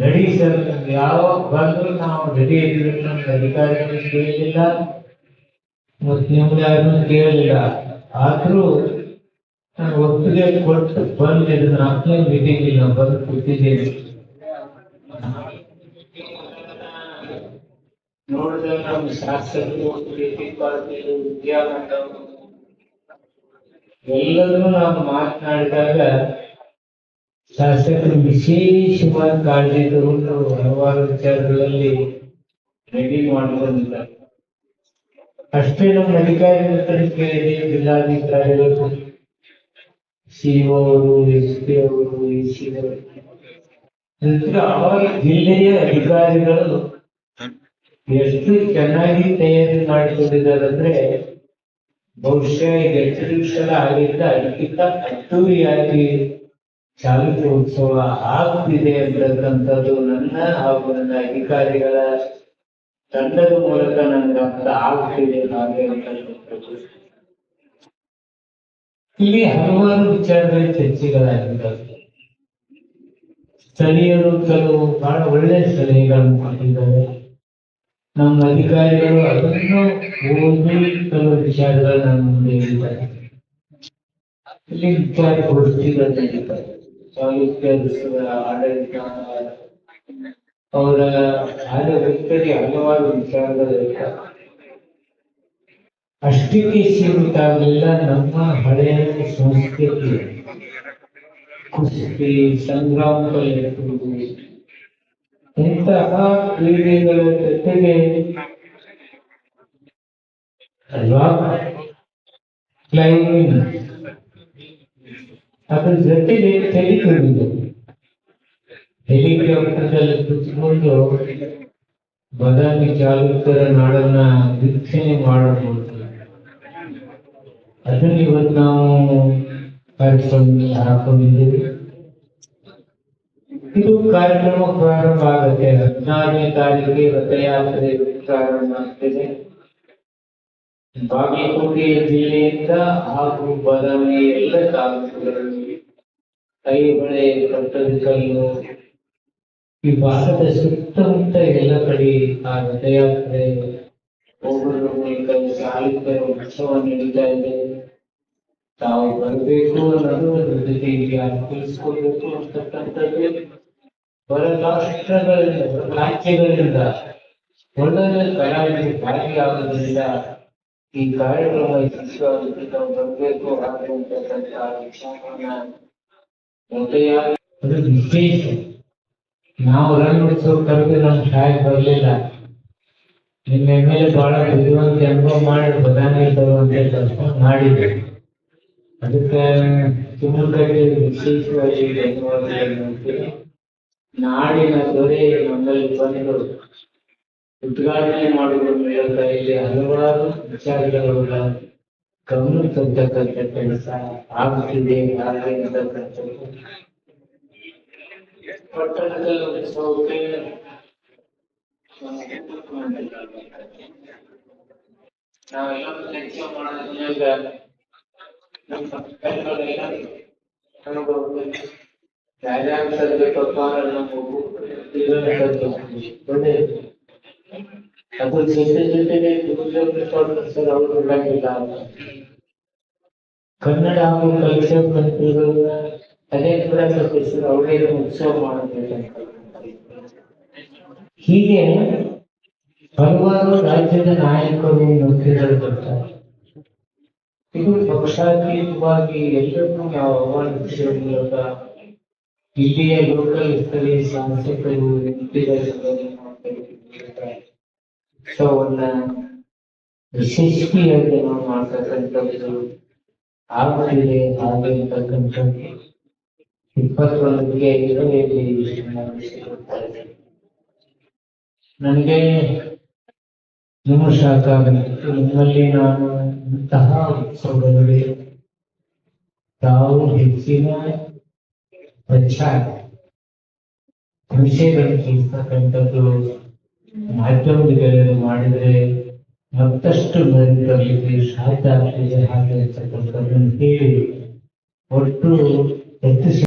Ready sir, ಯಾವಾಗ ಬಂದ್ರು ನಾವು ರೆಡಿ ಇದ್ದೀವಿ. ನಮ್ಗೆ ಅಧಿಕಾರಿಗಳು ಕೇಳಲಿಲ್ಲ ಮತ್ತು ನಿಮ್ಗೆ ಯಾರನ್ನೂ ಕೇಳಲಿಲ್ಲ. ಆದರೂ ನಾನು ಒಪ್ಪಿಗೆ ಕೊಟ್ಟು ಬಂದಿದ್ದು 4ನೇ ಮೀಟಿಂಗ್ ನಾವು ಬಂದು ಕೂತಿದ್ದೇನೆ. ನೋಡಿದ್ರೆ ನಮ್ಮ ಶಾಸಕರು, ಪ್ರೀತಿ ಪಾಟೀಲ್, ವಿದ್ಯಾನಂದ ಎಲ್ಲರೂ ನಾವು ಮಾತನಾಡಿದಾಗ ಶಾಸಕರು ವಿಶೇಷವಾಗಿ ಕಾಳಜಿ ತಗೊಂಡು ಹಲವಾರು ವಿಚಾರಗಳಲ್ಲಿ ರೆಡಿ ಮಾಡಿಕೊಂಡಿದ್ದಾರೆ. ಅಷ್ಟೇ ನಮ್ಮ ಅಧಿಕಾರಿಗಳ ಕಡೆ ಕೇಳಿದೆ, ಜಿಲ್ಲಾಧಿಕಾರಿಗಳು, ಸಿಇಒ ಅವರು, SP ಅವರು, EC ಅವರು, ಅವರ ಜಿಲ್ಲೆಯ ಅಧಿಕಾರಿಗಳು ಎಷ್ಟು ಚೆನ್ನಾಗಿ ತಯಾರಿ ಮಾಡಿಕೊಂಡಿದ್ದಾರೆ ಅಂದ್ರೆ ಬಹುಶಃ ಈಗ ಸಲ ಆಗಿದ್ದ ಅದಕ್ಕಿಂತ ಅದ್ದೂರಿಯಾಗಿ ಚಾಲುಕ್ಯೋತ್ಸವ ಆಗ್ತಿದೆ ಅಂತಕ್ಕಂಥದ್ದು ನನ್ನ ಹಾಗೂ ನನ್ನ ಅಧಿಕಾರಿಗಳ ತಂಡದ ಮೂಲಕ ನನಗೆ ಅರ್ಥ ಆಗ್ತಿದೆ. ಹಾಗೆ ಇಲ್ಲಿ ಹಲವಾರು ವಿಚಾರಗಳ ಚರ್ಚೆಗಳಾಗಿದ್ದಾವೆ. ಸ್ಥಳೀಯರು ಕೆಲವು ಬಹಳ ಒಳ್ಳೆಯ ಸಲಹೆಗಳನ್ನು ಕೊಟ್ಟಿದ್ದಾರೆ. ನಮ್ಮ ಅಧಿಕಾರಿಗಳು ಅದನ್ನು ಓದಿ ಕೆಲವು ವಿಚಾರಗಳನ್ನ ಮುಂದೆ ಹೇಳಿದ್ದಾರೆ. ಇಲ್ಲಿ ವಿಚಾರಗೋಷ್ಠಿಗಳು ನಡೀತಾರೆ. ಚಾಲುಕ್ಯರ ಆಡಳಿತ, ಅವರ ಆಡಳಿತದಲ್ಲಿ ಹಲವಾರು ವಿಚಾರಗಳಿರ್ತಾರೆ. ಅಷ್ಟಕ್ಕೆ ಸೀಮಿತ ಆಗಲಿಲ್ಲ. ನಮ್ಮ ಹಳೆಯ ಸಂಸ್ಕೃತಿ, ಕುಸ್ತಿ, ಸಂಗ್ರಾಮ ಕಲೆಯುವುದು, ಇಂತಹ ಕ್ರೀಡೆಗಳ ಜೊತೆಗೆ ಕ್ಲೈಂಬಿಂಗ್, ಅದ್ರ ಜೊತೆಗೆ ತೆಲಿಕುವುದು, ಹೆಲಿಕಾಪ್ಟರ್ದಲ್ಲಿ ಕುತ್ಕೊಂಡು ಬದಾಮಿ ಚಾಲುಕ್ಯರ ನಾಡನ್ನ ವೀಕ್ಷಣೆ ಮಾಡಬಹುದು. ಅದನ್ನು ಇವತ್ತು ನಾವು ಕಾರ್ಯಕ್ರಮ ಹಾಕೊಂಡಿದ್ದೀವಿ. ಇದು ಕಾರ್ಯಕ್ರಮ ಪ್ರಾರಂಭ ಆಗುತ್ತೆ. 16ನೇ ತಾರೀಕಿಗೆ ರಥಯಾತ್ರೆ ಪ್ರಾರಂಭ ಆಗ್ತದೆ. ಬಾಗಲಕೋಟೆ ಜಿಲ್ಲೆಯಿಂದ ಹಾಗೂ ಬಾದಾಮಿ ಎಲ್ಲ ತಾಲೂಕುಗಳಲ್ಲಿ, ಐಹೊಳೆ, ಪಟ್ಟದಕಲ್ಲು, ಈ ಭಾರತ ಸುತ್ತಮುತ್ತ ಎಲ್ಲ ಕಡೆ ಆ ರಥಯಾತ್ರೆ ಹೋಗುವ ಮೂಲಕ ಚಾಲುಕ್ಯರ ಉತ್ಸವ ನಡೀತಾ ಇದೆ. ತಾವು ಬರಬೇಕು ಅನ್ನೋದು ಅದ್ರ ಜೊತೆಗೆ ಅನುಕೂಲಿಸ್ಕೊಳ್ಬೇಕು ಅಂತಕ್ಕಂಥದ್ದು ಹೊರ ರಾಷ್ಟ್ರಗಳಿಂದ, ರಾಜ್ಯಗಳಿಂದ ಒಳ್ಳೊಳ್ಳೆ ಕಲಾವಿದರು ಭಾಗಿಯಾಗೋದ್ರಿಂದ ಈ ಕಾರ್ಯಕ್ರಮ ಯಶಸ್ವಿಯಾಗುತ್ತೆ. ನಾವು ಬರಬೇಕು ಆಗುವಂತಕ್ಕಂಥ ವಿಚಾರವನ್ನ ಅದು ವಿಶೇಷ. ನಾವು ರಂಗೋತ್ಸವ ಕರೆದು ನಮ್ಮ ಸಹಾಯ ಬರಲಿಲ್ಲ. ನಿಮ್ಮ MLA ಬಹಳ ಬುದ್ಧಿವಂತ ಅನುಭವ ಮಾಡಿ ಬದಾಮಿ ತರುವಂತ ಕೆಲಸ ಮಾಡಿದ್ರು. ಅದಕ್ಕೆ ತುಮಕೂರಿಗೆ ವಿಶೇಷವಾಗಿ ಧನ್ಯವಾದಗಳು. ನಾಡಿನ ದೊರೆ ನಮ್ಮಲ್ಲಿ ಬಂದು ಉದ್ಘಾಟನೆ ಮಾಡುವ ಮೂಲಕ ಇಲ್ಲಿ ಹಲವಾರು ವಿಚಾರಗಳ ಗಮನ ತರ್ತಕ್ಕಂಥ ಕೆಲಸ ಆಗ್ತಿದೆ. ಹಾಗೆ ಅಂತಕ್ಕಂಥದ್ದು ಪಟ್ಟಣದಲ್ಲಿ ಉತ್ಸವಕ್ಕೆ ನಾವೆಲ್ಲ ಚರ್ಚೆ ಮಾಡೋದ್ರಿಂದ ಅದ್ರ ಜೊತೆಗೆ ಅವರು ಇರಂಗಿಲ್ಲ. ಕನ್ನಡ ಹಾಗೂ ಕಲ್ಚರ್ ಮಂತ್ರಿಗಳು ಅದೇ ಕೂಡ ಅವರೇ ಉತ್ಸವ ಮಾಡಬೇಕಂತ. ಹೀಗೆ ಹಲವಾರು ರಾಜ್ಯದ ನಾಯಕರು, ಮಂತ್ರಿಗಳು ಬರ್ತಾರೆ. ಇದು ಪಕ್ಷಾತೀತವಾಗಿ ಎಲ್ಲರಿಗೂ ನಾವು ಆಹ್ವಾನಿಸುವ ಮೂಲಕ ಇಲ್ಲಿಯ ಲೋಕಲ್ ಸ್ಥಳೀಯ ಶಾಸಕರು, ವ್ಯಕ್ತಿಗಳ ಉತ್ಸವವನ್ನ ಯಶಸ್ವಿಯಾಗಿ ನಾವು ಮಾಡ್ತಕ್ಕಂಥದ್ದು ಆಗ್ತಿದೆ. ಹಾಗೆ ಅಂತಕ್ಕಂಥದ್ದು 21ಕ್ಕೆ ನನಗೆ ನಿಮ್ಮ ಸಹಕಾರ. ನಿಮ್ಮಲ್ಲಿ ನಾನು ಇಂತಹ ಉತ್ಸವಗಳಲ್ಲಿ ತಾವು ಹೆಚ್ಚಿನ ಪ್ರಚಾರ ವಿಷಯಗಳನ್ನು ತಿಳಿಸ್ತಕ್ಕಂಥದ್ದು ಮಾಧ್ಯಮದಲ್ಲಿ ಮಾಡಿದರೆ ಮತ್ತಷ್ಟು ಬರಲಿಕ್ಕೆ ಸಾಧ್ಯ ಆಗ್ತಿದೆ. ಹಾಗೆ ಅಂತಕ್ಕಂಥದ್ದನ್ನು ಹೇಳಿ ಒಟ್ಟು ಹೆಚ್ಚು